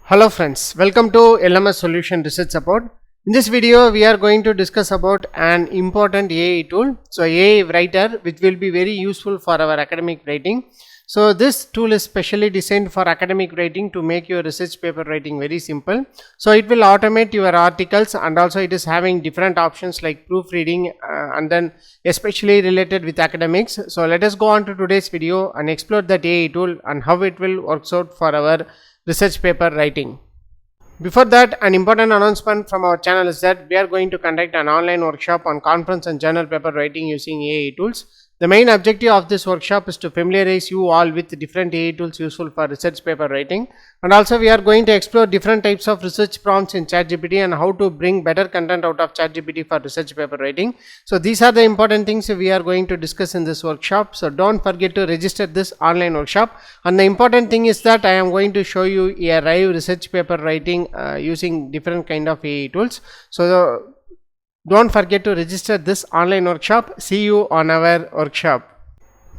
Hello friends, welcome to LMS Solution Research Support. In this video, we are going to discuss about an important AI tool. So AI Writer, which will be very useful for our academic writing. So this tool is specially designed for academic writing to make your research paper writing very simple. So it will automate your articles, and also it is having different options like proofreading and then especially related with academics. So let us go on to today's video and explore that AI tool and how it will work out for our research paper writing. Before that, an important announcement from our channel is that we are going to conduct an online workshop on conference and journal paper writing using AI tools. The main objective of this workshop is to familiarize you all with different AI tools useful for research paper writing, and also we are going to explore different types of research prompts in ChatGPT and how to bring better content out of ChatGPT for research paper writing. So these are the important things we are going to discuss in this workshop. So don't forget to register this online workshop. And the important thing is that I am going to show you a live research paper writing using different kind of AI tools. So don't forget to register this online workshop. See you on our workshop.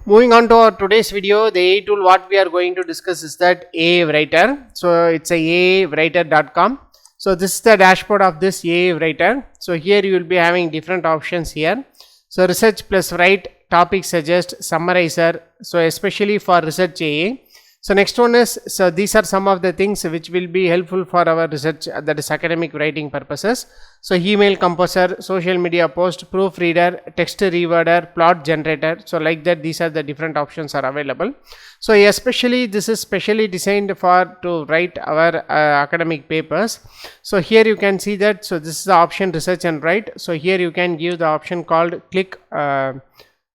Moving on to our today's video, the AI tool what we are going to discuss is that AI Writer. So it's a aawriter.com. So this is the dashboard of this AI Writer. So here you will be having different options here. So research plus write, topic suggest, summarizer. So especially for research AI. So next one is, so these are some of the things which will be helpful for our research, that is academic writing purposes. So email composer, social media post, proofreader, text reworder, plot generator. So like that, these are the different options are available. So especially this is specially designed for to write our academic papers. So here you can see that, so this is the option research and write. So here you can give the option called click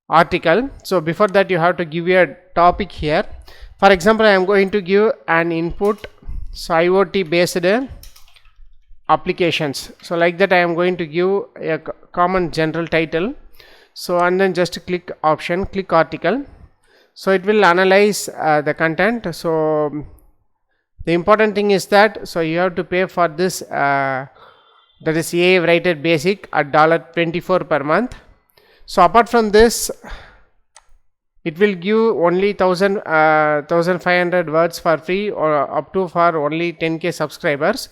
article. So before that you have to give a topic here. For example, I am going to give an input, so IoT based applications. So like that I am going to give a common general title. So and then just click option, click article. So it will analyze the content. So the important thing is that, so you have to pay for this, that is AI Writer Basic at $24 per month. So apart from this, it will give only 1500 words for free, or up to for only 10k subscribers.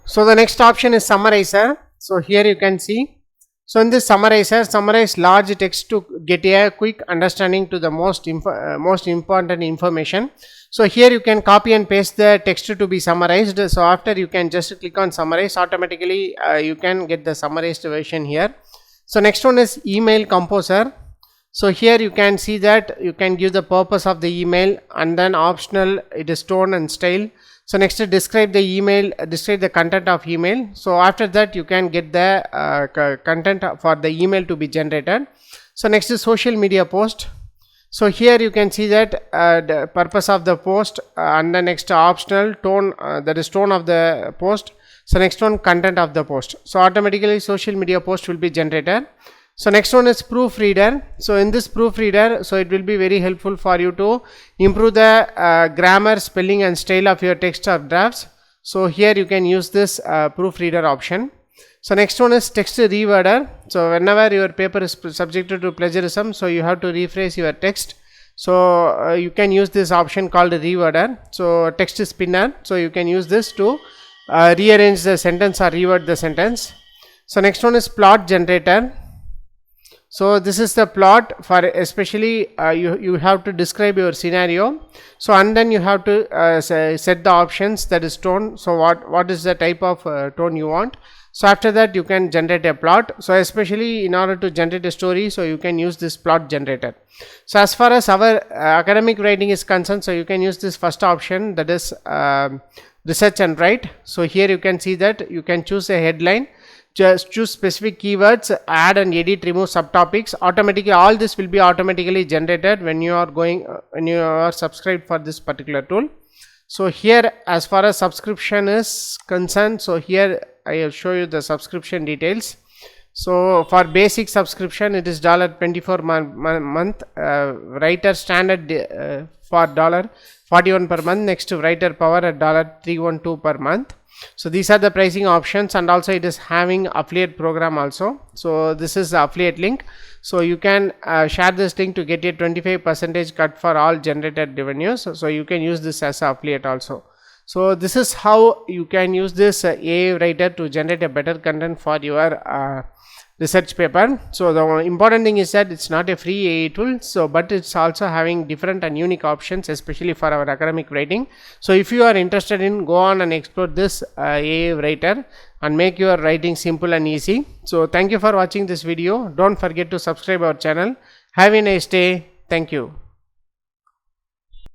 So the next option is summarizer. So here you can see, so in this summarizer, summarize large text to get a quick understanding to the most important information. So here you can copy and paste the text to be summarized. So after you can just click on summarize, automatically you can get the summarized version here. So next one is email composer. So here you can see that you can give the purpose of the email, and then optional it is tone and style. So next describe the email, describe the content of email. So after that you can get the content for the email to be generated. So next is social media post. So here you can see that the purpose of the post, and the next optional tone, that is tone of the post. So next one, content of the post. So automatically social media post will be generated. So next one is proofreader. So in this proofreader, so it will be very helpful for you to improve the grammar, spelling and style of your text or drafts. So here you can use this proofreader option. So next one is text reworder. So whenever your paper is subjected to plagiarism, so you have to rephrase your text. So you can use this option called reworder. So text spinner. So you can use this to rearrange the sentence or reword the sentence. So next one is plot generator. So this is the plot for, especially you have to describe your scenario. So and then you have to set the options, that is tone. So what is the type of tone you want. So after that you can generate a plot. So especially in order to generate a story, so you can use this plot generator. So as far as our academic writing is concerned, so you can use this first option, that is research and write. So here you can see that you can choose a headline, just choose specific keywords, add and edit, remove subtopics. Automatically all this will be automatically generated when you are going when you are subscribed for this particular tool. So here as far as subscription is concerned, so here I will show you the subscription details. So for basic subscription it is $24 month, writer standard for $41 per month. Next writer power at $312 per month. So these are the pricing options, and also it is having affiliate program also. So this is the affiliate link. So you can share this link to get a 25% cut for all generated revenues. So you can use this as an affiliate also. So this is how you can use this AI writer to generate a better content for your research paper. So the important thing is that it's not a free AI tool, so but it's also having different and unique options, especially for our academic writing. So if you are interested in, go on and explore this AI writer and make your writing simple and easy. So thank you for watching this video. Don't forget to subscribe our channel. Have a nice day. Thank you.